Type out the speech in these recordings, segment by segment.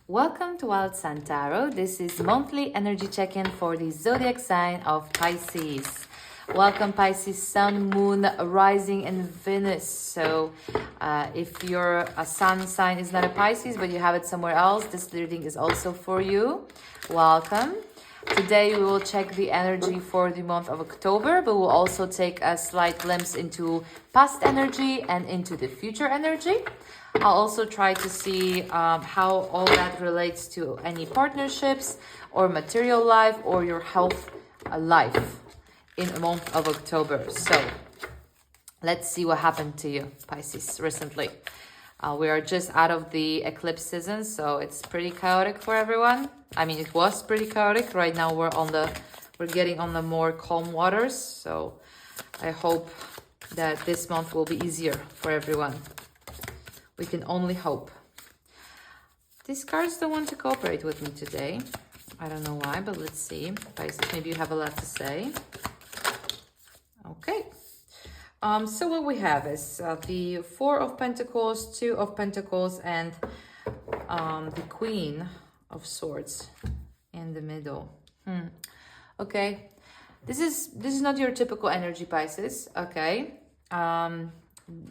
Welcome to Wild Sun Tarot. This is monthly energy check-in for the zodiac sign of Pisces. Welcome Pisces, Sun, Moon, Rising, and Venus. So if your sun sign is not a Pisces, but you have it somewhere else, this reading is also for you. Welcome. Today we will check the energy for the month of October, but we'll also take a slight glimpse into past energy and into the future energy. I'll also try to see how all that relates to any partnerships or material life or your health life in the month of October. So let's see what happened to you, Pisces, recently. We are just out of the eclipse season, so it's pretty chaotic for everyone. I mean, it was pretty chaotic. Right now we're getting on the more calm waters. So I hope that this month will be easier for everyone. We can only hope. These cards don't want to cooperate with me today. I don't know why, but let's see. Pisces, maybe you have a lot to say. Okay. So what we have is the Four of Pentacles, Two of Pentacles, and the Queen of Swords in the middle. Okay. This is not your typical energy, Pisces. Okay.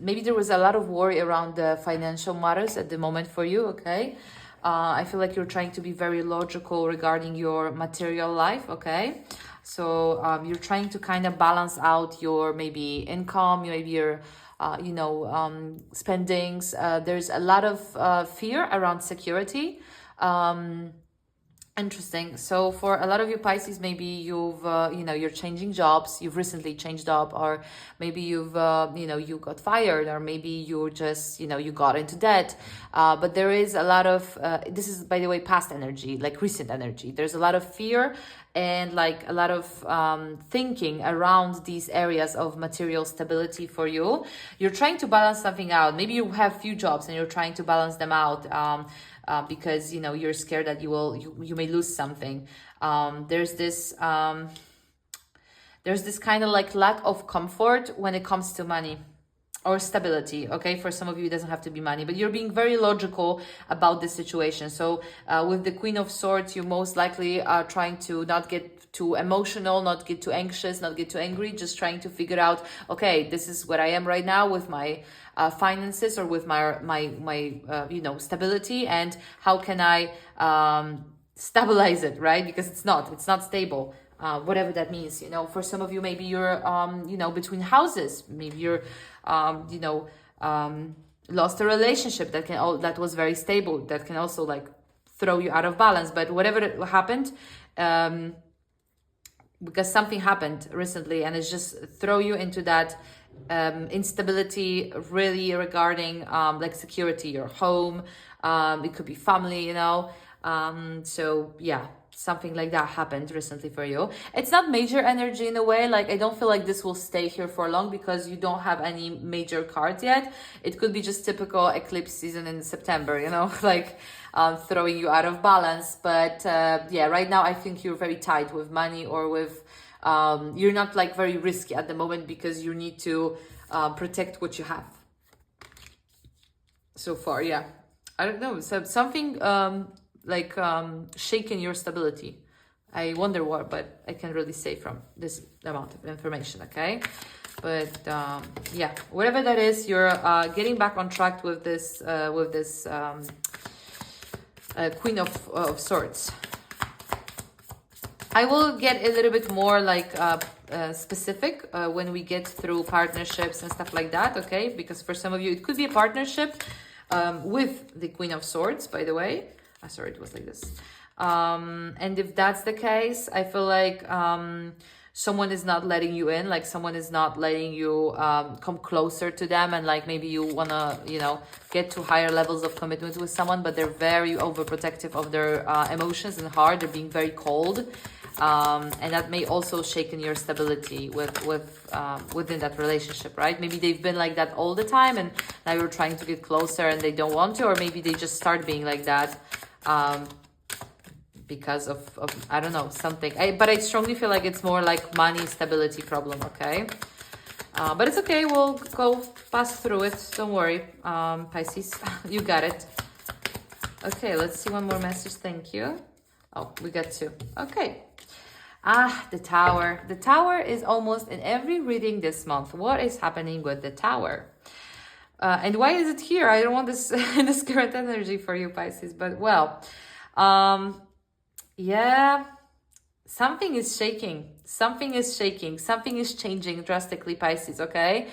Maybe there was a lot of worry around the financial matters at the moment for you, okay? I feel like you're trying to be very logical regarding your material life, okay? So you're trying to kind of balance out your maybe income, maybe your, spendings. There's a lot of fear around security. Interesting. So for a lot of you Pisces, maybe you've, you're changing jobs. You've recently changed job, or maybe you've, you got fired, or maybe you just, you got into debt. But there is a lot of, this is, by the way, past energy, like recent energy. There's a lot of fear and like a lot of thinking around these areas of material stability for you. You're trying to balance something out. Maybe you have few jobs and you're trying to balance them out. Because you're scared that you may lose something. There's this kind of like lack of comfort when it comes to money or stability. Okay, for some of you it doesn't have to be money, but you're being very logical about the situation. So with the Queen of Swords, you most likely are trying to not get too emotional, not get too anxious, not get too angry, just trying to figure out, okay, this is where I am right now with my finances or with my stability, and how can I stabilize it, right? Because it's not stable. Whatever that means, for some of you, maybe you're, between houses, maybe you're, lost a relationship that was very stable, that can also like throw you out of balance. But whatever happened, because something happened recently and it's just throw you into that instability, really regarding like security, your home, it could be family, so yeah, something like that happened recently for you. It's not major energy in a way, like I don't feel like this will stay here for long because you don't have any major cards yet. It could be just typical eclipse season in September, like throwing you out of balance. But yeah, right now I think you're very tight with money, or with you're not like very risky at the moment because you need to protect what you have. So far, yeah, I don't know, so something shaking your stability. I wonder what, but I can't really say from this amount of information, okay? But yeah, whatever that is, you're getting back on track with this Queen of Swords. I will get a little bit more like specific when we get through partnerships and stuff like that, okay? Because for some of you, it could be a partnership with the Queen of Swords, by the way. Sorry, it was like this. And if that's the case, I feel like someone is not letting you in, like someone is not letting you come closer to them, and like maybe you want to, get to higher levels of commitment with someone, but they're very overprotective of their emotions and heart. They're being very cold. And that may also shaken your stability within that relationship, right? Maybe they've been like that all the time, and now you're trying to get closer and they don't want to, or maybe they just start being like that because of I don't know, something. But I strongly feel like it's more like money stability problem, okay? But it's okay, we'll go pass through it, don't worry, Pisces, you got it. Okay, let's see one more message. Thank you. Oh, we got two. Okay. The Tower. The Tower is almost in every reading this month. What is happening with the Tower? And why is it here? I don't want this this current energy for you, Pisces. But well, yeah, something is shaking. Something is shaking. Something is changing drastically, Pisces. Okay.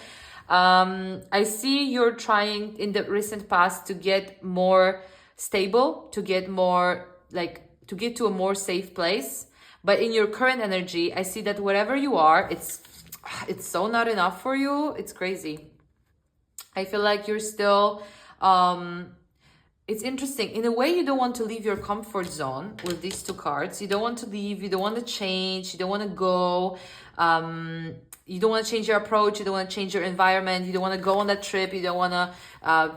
I see you're trying in the recent past to get more stable, to get more to get to a more safe place. But in your current energy, I see that wherever you are, it's so not enough for you. It's crazy. I feel like you're still it's interesting. In a way, you don't want to leave your comfort zone with these two cards. You don't want to leave, you don't want to change, you don't want to go. You don't want to change your approach, you don't want to change your environment, you don't want to go on that trip, you don't want to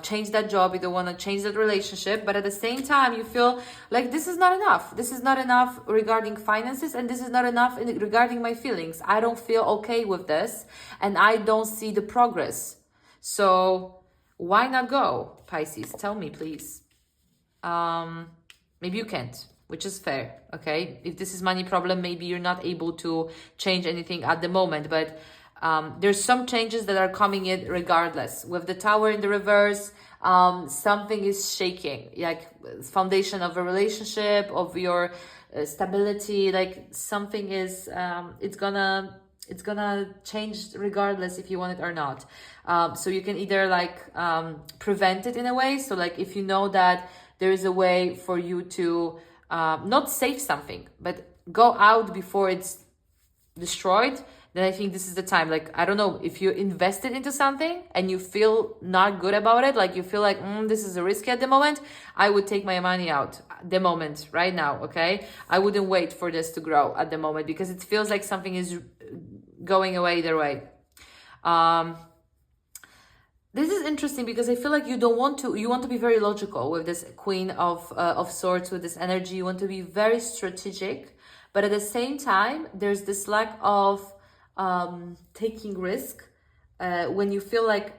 change that job, you don't want to change that relationship. But at the same time, you feel like this is not enough. This is not enough regarding finances, and this is not enough regarding my feelings. I don't feel okay with this, and I don't see the progress. So why not go, Pisces? Tell me, please. Maybe you can't, which is fair, okay? If this is money problem, maybe you're not able to change anything at the moment, but there's some changes that are coming in regardless. With the Tower in the reverse, something is shaking, like foundation of a relationship, of your stability, like something is, it's gonna change regardless if you want it or not. So you can either prevent it in a way. So like if you know that there is a way for you to not save something, but go out before it's destroyed, then I think this is the time. Like, I don't know, if you invested into something and you feel not good about it, like you feel like, this is a risky at the moment, I would take my money out at the moment, right now, okay? I wouldn't wait for this to grow at the moment, because it feels like something is going away either way. This is interesting because I feel like you want to be very logical with this Queen of Swords, with this energy. You want to be very strategic, but at the same time, there's this lack of taking risk. When you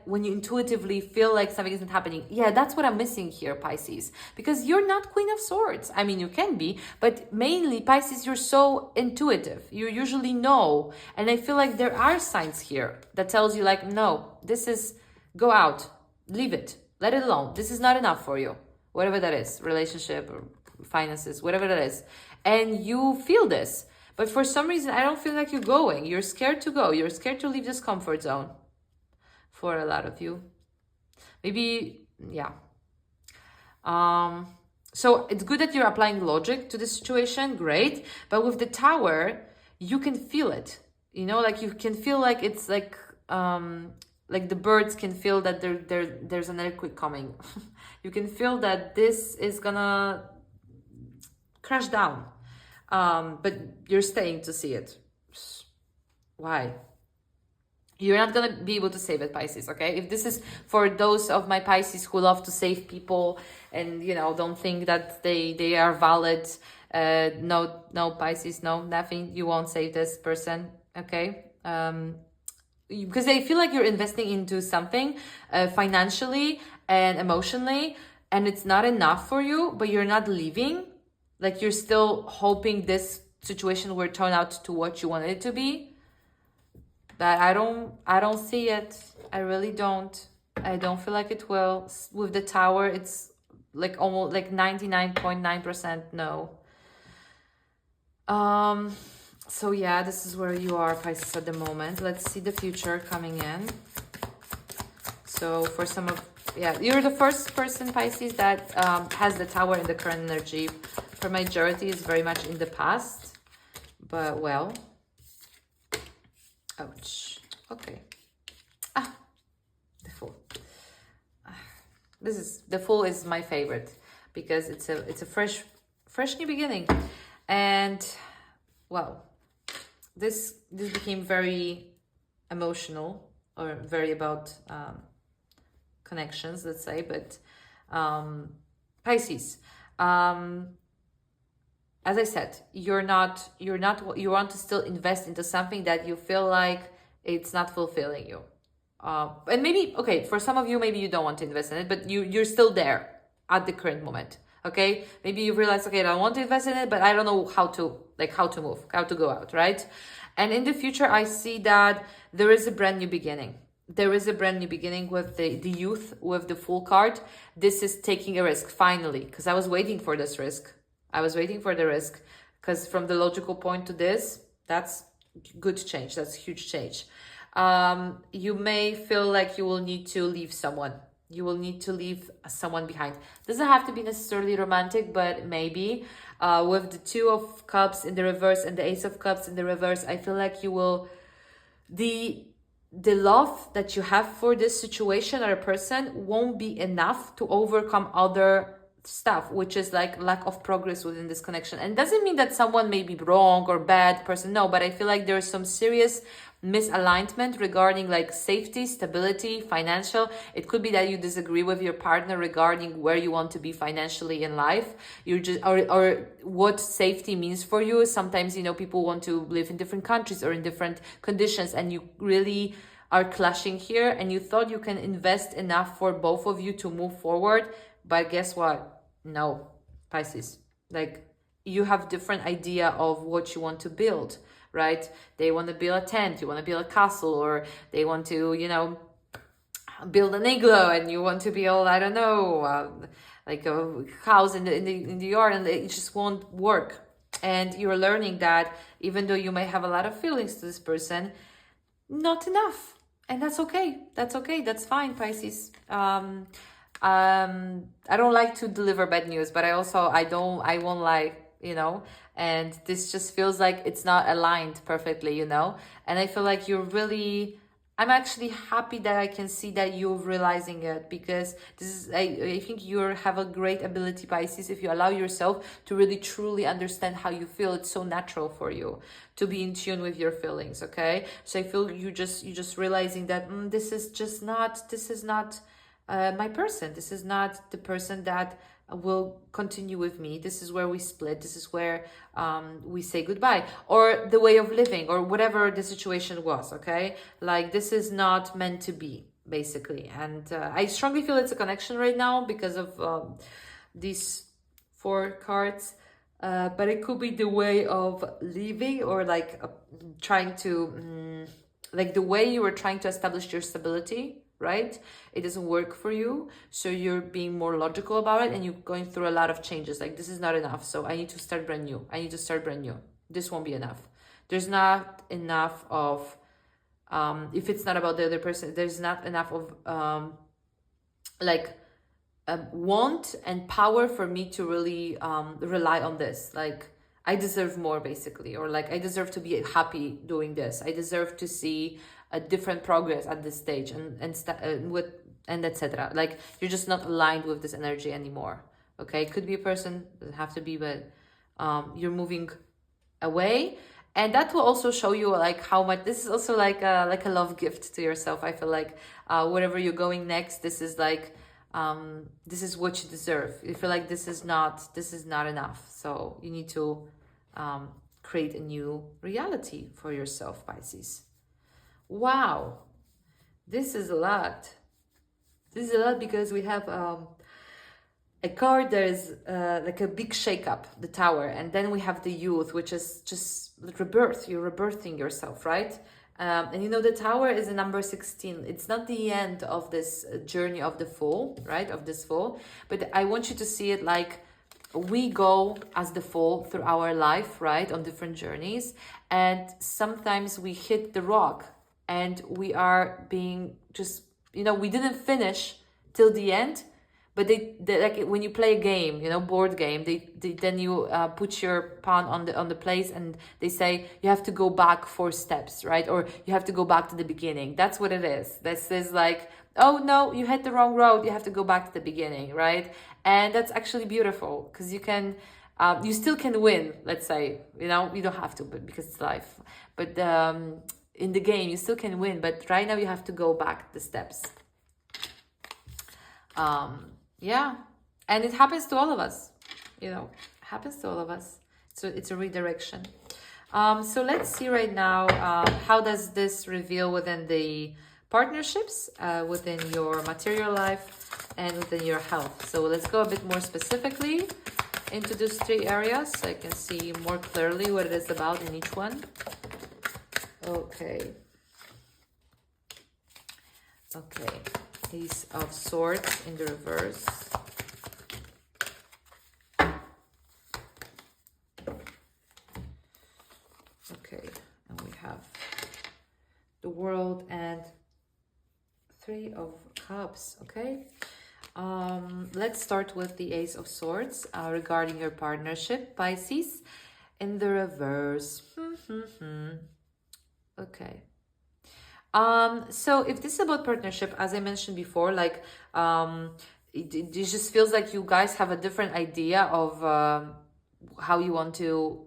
intuitively feel like something isn't happening. Yeah, that's what I'm missing here, Pisces. Because you're not Queen of Swords. I mean, you can be, but mainly, Pisces, you're so intuitive. You usually know. And I feel like there are signs here that tells you like, no, this is, go out, leave it, let it alone. This is not enough for you. Whatever that is, relationship or finances, whatever that is. And you feel this. But for some reason, I don't feel like you're going. You're scared to go. You're scared to leave this comfort zone. For a lot of you, maybe, yeah. So it's good that you're applying logic to the situation, great. But with the Tower, you can feel it. You know, like you can feel like it's like the birds can feel that there's an earthquake coming. You can feel that this is gonna crash down. But you're staying to see it. Why? You're not going to be able to save it, Pisces, okay? If this is for those of my Pisces who love to save people and, don't think that they are valid, no, Pisces, no, nothing. You won't save this person, okay? Because they feel like you're investing into something financially and emotionally, and it's not enough for you, but you're not leaving. Like, you're still hoping this situation will turn out to what you wanted it to be. But I don't see it. I really don't. I don't feel like it will. With the Tower, it's like almost like 99.9% no. So yeah, this is where you are, Pisces, at the moment. Let's see the future coming in. So for some of, yeah, you're the first person, Pisces, that has the Tower in the current energy. For majority, is very much in the past. But well. Ouch. Okay. The Fool. The Fool is my favorite because it's a fresh new beginning, and well, this became very emotional, or very about connections, let's say. But Pisces, as I said, you want to still invest into something that you feel like it's not fulfilling you. And maybe, okay, for some of you, maybe you don't want to invest in it, but you're still there at the current moment. Okay, maybe you realize, okay, I want to invest in it, but I don't know how to, like, how to move, how to go out, right? And in the future, I see that there is a brand new beginning. There is a brand new beginning with the youth, with the Fool card. This is taking a risk, finally, because I was waiting for this risk. I was waiting for the risk, because from the logical point to this, that's good change. That's huge change. You may feel like you will need to leave someone. You will need to leave someone behind. Doesn't have to be necessarily romantic, but maybe. With the Two of Cups in the reverse and the Ace of Cups in the reverse, I feel like you will, the love that you have for this situation or a person won't be enough to overcome other stuff, which is like lack of progress within this connection. And doesn't mean that someone may be wrong or bad person, no, but I feel like there's some serious misalignment regarding like safety, stability, financial. It could be that you disagree with your partner regarding where you want to be financially in life. You're just, or what safety means for you. Sometimes, you know, people want to live in different countries or in different conditions, and you really are clashing here, and you thought you can invest enough for both of you to move forward. But guess what? No, Pisces. Like, you have different idea of what you want to build, right? They want to build a tent, you want to build a castle, or they want to, you know, build an igloo, and you want to build, I don't know, like a house in the yard, and it just won't work. And you're learning that even though you may have a lot of feelings to this person, not enough. And that's okay. That's okay. That's fine, Pisces. I don't like to deliver bad news, but I won't lie, you know, and this just feels like it's not aligned perfectly, you know, and I feel like I'm actually happy that I can see that you're realizing it, because this is, I think you have a great ability, Pisces, if you allow yourself to really truly understand how you feel. It's so natural for you to be in tune with your feelings, okay? So I feel you just realizing that this is not my person. This is not the person that will continue with me. This is where we split. This is where we say goodbye, or the way of living, or whatever the situation was, okay? Like, this is not meant to be, basically. And I strongly feel it's a connection right now because of these 4 cards. But it could be the way of leaving, or like trying to, like the way you were trying to establish your stability, right? It doesn't work for you, so you're being more logical about it, and you're going through a lot of changes. Like, this is not enough, so I need to start brand new. This won't be enough. There's not enough of if it's not about the other person, there's not enough of want and power for me to really rely on this. Like, I deserve more, basically, or like, I deserve to be happy doing this. I deserve to see a different progress at this stage, and etc. Like, you're just not aligned with this energy anymore. Okay, it could be a person, doesn't have to be, but you're moving away, and that will also show you like how much this is also like a love gift to yourself. I feel like wherever you're going next, this is like this is what you deserve. You feel like this is not enough, so you need to create a new reality for yourself, Pisces. Wow, this is a lot. This is a lot, because we have a card that is like a big shakeup, the Tower, and then we have the Youth, which is just rebirth. You're rebirthing yourself, right? And you know, the Tower is a number 16. It's not the end of this journey of the Fool, right? Of this Fool, but I want you to see it like we go as the Fool through our life, right? On different journeys, and sometimes we hit the rock, and we are being just, you know, we didn't finish till the end, but they like when you play a game, you know, board game, they then you put your pawn on the place, and they say you have to go back 4 steps, right? Or you have to go back to the beginning. That's what it is. This is like, oh no, you hit the wrong road, you have to go back to the beginning, right? And that's actually beautiful, because you can you still can win, let's say, you know, you don't have to, but because it's life, but in the game you still can win, but right now you have to go back the steps. Yeah, and it happens to all of us, you know, it happens to all of us. So it's a redirection. So let's see right now, how does this reveal within the partnerships, within your material life, and within your health. So let's go a bit more specifically into these 3 areas so I can see more clearly what it is about in each one. Okay. Okay. Ace of Swords in the reverse. Okay. And we have the World and 3 of Cups. Okay. Let's start with the Ace of Swords regarding your partnership, Pisces, in the reverse. Okay. So if this is about partnership, as I mentioned before, like it just feels like you guys have a different idea of how you want to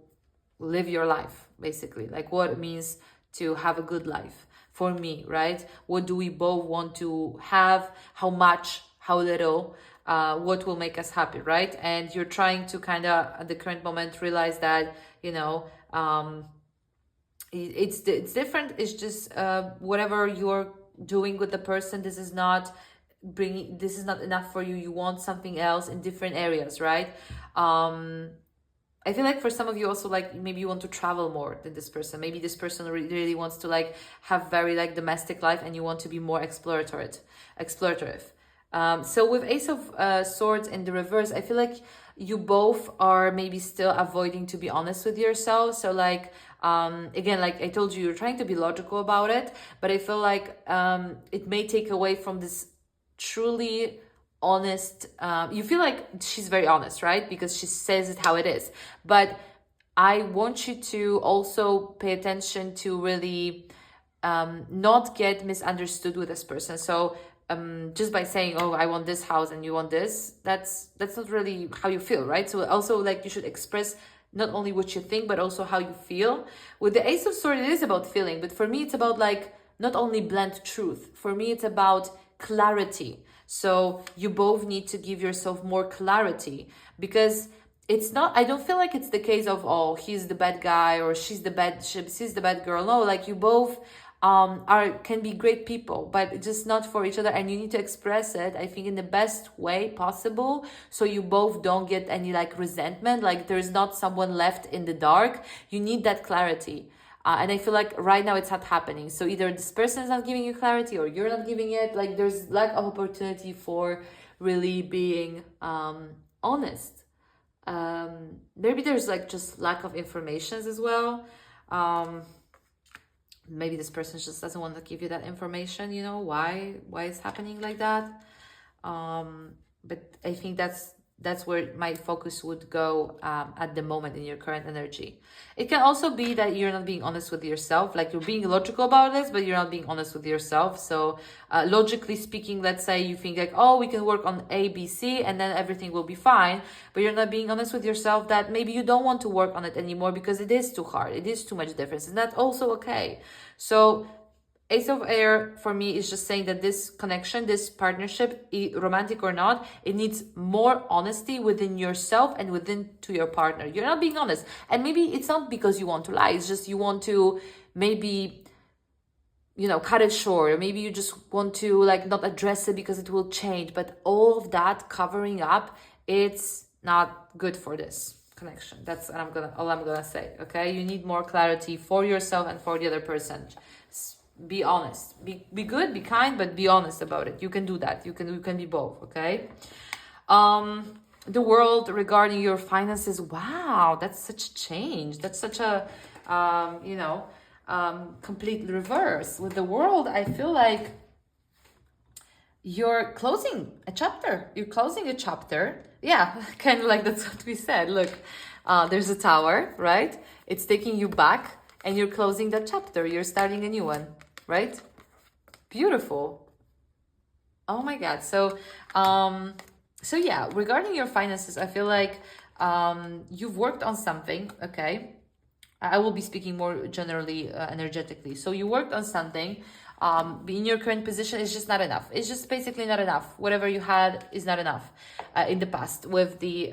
live your life, basically, like what it means to have a good life for me, right? What do we both want to have? How much? How little? What will make us happy, right? And you're trying to kind of at the current moment realize that, you know, it's different. It's just whatever you're doing with the person, this is not enough for you. You want something else in different areas, right? I feel like for some of you also, like maybe you want to travel more than this person. Maybe this person really wants to like have very like domestic life, and you want to be more explorative. So with Ace of Swords in the reverse, I feel like you both are maybe still avoiding to be honest with yourself. So like, again, like I told you, you're trying to be logical about it, but I feel like it may take away from this truly honest, you feel like she's very honest, right? Because she says it how it is. But I want you to also pay attention to really not get misunderstood with this person. So just by saying, oh, I want this house and you want this, that's not really how you feel, right? So also like you should express not only what you think, but also how you feel. With the Ace of Swords, it is about feeling, but for me, it's about like not only blunt truth. For me, it's about clarity. So you both need to give yourself more clarity, because it's not, I don't feel like it's the case of, oh, he's the bad guy or she's the bad girl. No, like you both can be great people, but just not for each other, and you need to express it, I think, in the best way possible, so you both don't get any like resentment, like there's not someone left in the dark. You need that clarity, and I feel like right now it's not happening. So either this person is not giving you clarity or you're not giving it. Like there's lack of opportunity for really being honest. Maybe there's like just lack of informations as well. Maybe this person just doesn't want to give you that information, you know, why it's happening like that. But I think that's where my focus would go at the moment in your current energy. It can also be that you're not being honest with yourself, like you're being logical about this, but you're not being honest with yourself. So logically speaking, let's say you think like, oh, we can work on A, B, C, and then everything will be fine. But you're not being honest with yourself that maybe you don't want to work on it anymore because it is too hard. It is too much difference. And that's also okay. So Ace of Air for me is just saying that this connection, this partnership, romantic or not, it needs more honesty within yourself and within to your partner. You're not being honest. And maybe it's not because you want to lie. It's just you want to maybe, you know, cut it short. Or maybe you just want to like not address it because it will change. But all of that covering up, it's not good for this connection. That's all I'm gonna say. Okay, you need more clarity for yourself and for the other person. Be honest, be good, be kind, but be honest about it. You can do that. You can be both. Okay. The World regarding your finances. Wow, that's such a change. That's such a complete reverse. With the World, I feel like you're closing a chapter. Yeah, kind of like that's what we said. Look, there's a tower, right? It's taking you back, and you're closing that chapter. You're starting a new one, right? Beautiful. Oh my God. So yeah, regarding your finances, I feel like you've worked on something, okay? I will be speaking more generally, energetically. So you worked on something. In your current position, it's just not enough. It's just basically not enough. Whatever you had is not enough in the past. With the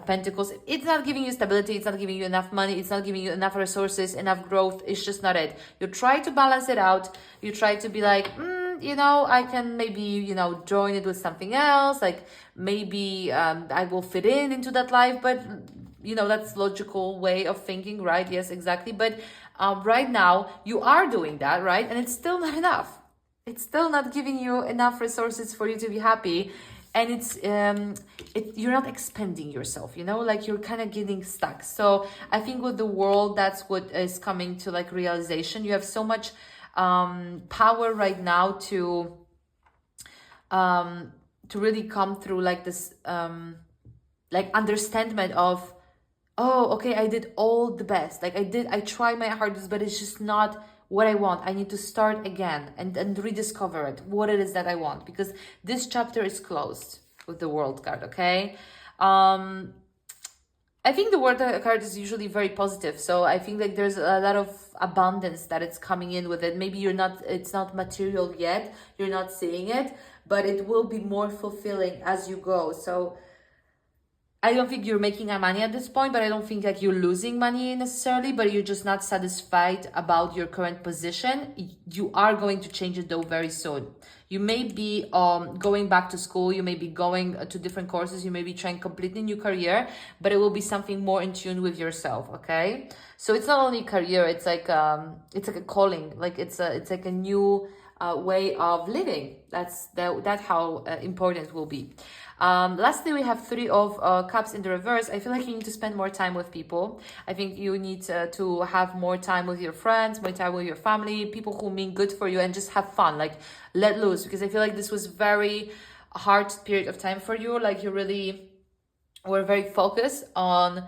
Pentacles. It's not giving you stability. It's not giving you enough money. It's not giving you enough resources, enough growth. It's just not it. You try to balance it out. You try to be like, I can maybe, join it with something else. Like maybe I will fit into that life. But, that's logical way of thinking, right? Yes, exactly. But right now you are doing that, right? And it's still not enough. It's still not giving you enough resources for you to be happy. And it's you're not expanding yourself, like you're kind of getting stuck. So I think with the world, that's what is coming to like realization. You have so much power right now to really come through like this like understanding of, oh, okay, I did all the best. Like I tried my hardest, but it's just not what I want. I need to start again and rediscover it, what it is that I want, because this chapter is closed with the World card, okay? I think the World card is usually very positive. So I think like there's a lot of abundance that it's coming in with it. Maybe it's not material yet, you're not seeing it, but it will be more fulfilling as you go. So I don't think you're making money at this point, but I don't think like you're losing money necessarily, but you're just not satisfied about your current position. You are going to change it though very soon. You may be going back to school, you may be going to different courses, you may be trying completely new career, but it will be something more in tune with yourself, okay? So it's not only career, it's like a calling, like it's like a new way of living. That's how important it will be. Lastly, we have Three of Cups in the reverse. I feel like you need to spend more time with people. I think you need to have more time with your friends, more time with your family, people who mean good for you, and just have fun, like let loose, because I feel like this was very hard period of time for you. Like you really were very focused on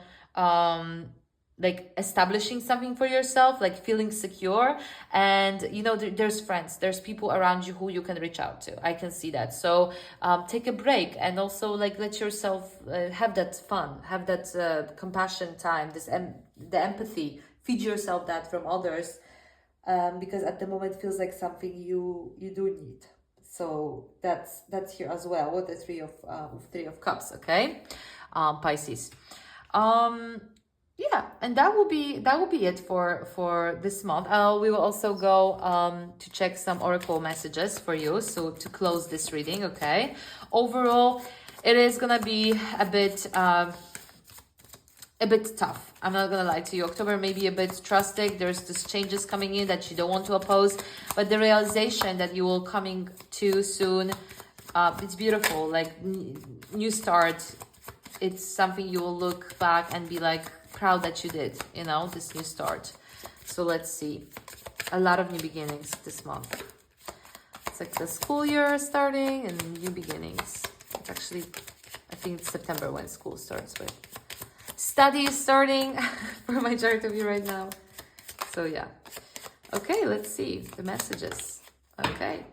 like establishing something for yourself, like feeling secure. And there's friends, there's people around you who you can reach out to. I can see that. So take a break, and also like let yourself have that fun, have that compassion time, the empathy, feed yourself that from others, because at the moment it feels like something you do need. So that's here as well with the Three of Cups, okay? Pisces. Yeah, and that will be it for this month. We will also go to check some oracle messages for you, so to close this reading, okay? Overall, it is gonna be a bit tough. I'm not gonna lie to you. October may be a bit drastic. There's this changes coming in that you don't want to oppose, but the realization that you will coming to soon, it's beautiful. Like new start. It's something you will look back and be like proud that you did, this new start. So let's see. A lot of new beginnings this month. It's like the school year starting and new beginnings. It's actually, I think it's September when school starts, but study is starting for my chart of you right now. So yeah. Okay, let's see the messages. Okay.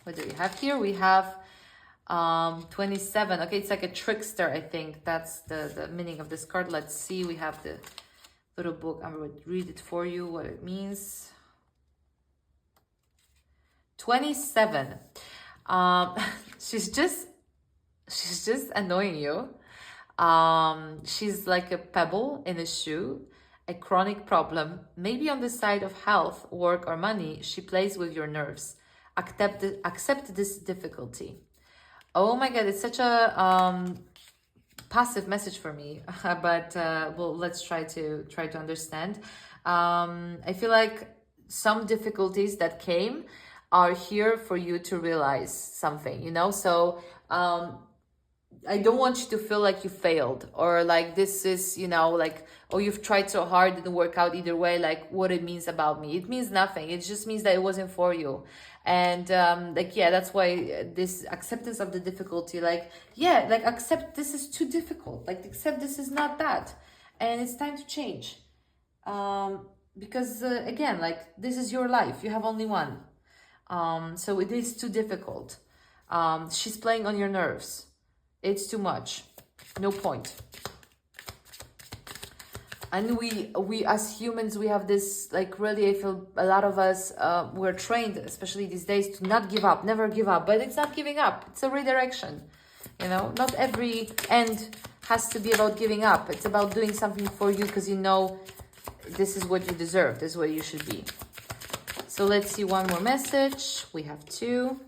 What do we have here? We have 27. Okay, it's like a trickster, I think. That's the meaning of this card. Let's see. We have the little book. I'm going to read it for you, what it means. 27. She's just annoying you. She's like a pebble in a shoe, a chronic problem, maybe on the side of health, work, or money. She plays with your nerves. Accept this difficulty. Oh my God, it's such a passive message for me, but well, let's try to understand. I feel like some difficulties that came are here for you to realize something, So I don't want you to feel like you failed, or like this is, like, oh, you've tried so hard, it didn't work out either way, like what it means about me. It means nothing. It just means that it wasn't for you. And that's why this acceptance of the difficulty, accept this is too difficult, like accept this is not that, and it's time to change. Because again, like this is your life, you have only one. So it is too difficult. She's playing on your nerves. It's too much. No point. And we as humans, we have this, like, really, I feel a lot of us, we're trained, especially these days, to not give up, never give up. But it's not giving up. It's a redirection. You know, not every end has to be about giving up. It's about doing something for you because you know this is what you deserve. This is what you should be. So let's see one more message. We have 2.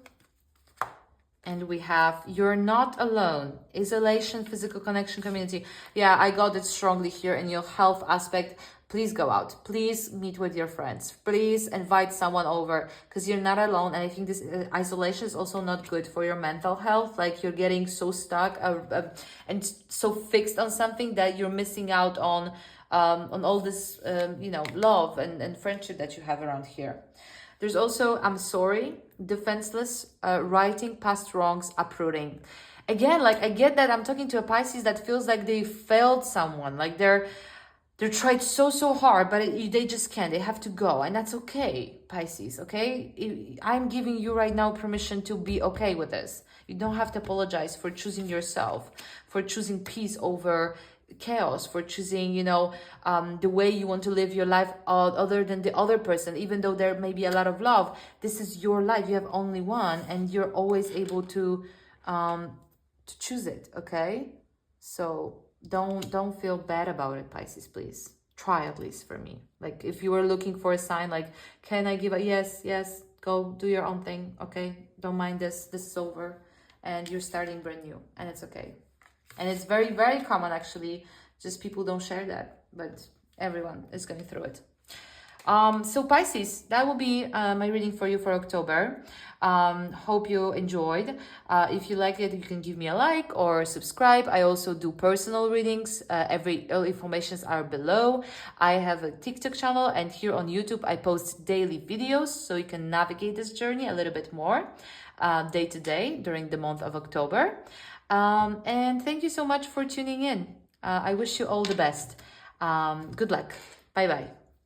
And we have, you're not alone. Isolation, physical connection, community. Yeah, I got it strongly here in your health aspect. Please go out. Please meet with your friends. Please invite someone over because you're not alone. And I think this isolation is also not good for your mental health. Like you're getting so stuck and so fixed on something that you're missing out on all this, you know, love and friendship that you have around here. There's also, I'm sorry, defenseless, righting past wrongs, uprooting. Again, like I get that I'm talking to a Pisces that feels like they failed someone, like they're tried so hard, but they just can't. They have to go, and that's okay, Pisces. Okay, I'm giving you right now permission to be okay with this. You don't have to apologize for choosing yourself, for choosing peace over chaos, for choosing, you know, the way you want to live your life other than the other person. Even though there may be a lot of love, this is your life. You have only one, and you're always able to choose it. Okay, so don't feel bad about it, Pisces. Please try, at least for me. Like if you were looking for a sign, like, can I give a yes, go do your own thing. Okay, don't mind this is over, and you're starting brand new, and it's okay. And it's very, very common, actually. Just people don't share that, but everyone is going through it. So Pisces, that will be my reading for you for October. Hope you enjoyed. If you liked it, you can give me a like or subscribe. I also do personal readings. All informations are below. I have a TikTok channel, and here on YouTube, I post daily videos so you can navigate this journey a little bit more day to day during the month of October. And thank you so much for tuning in. I wish you all the best. Good luck. Bye-bye.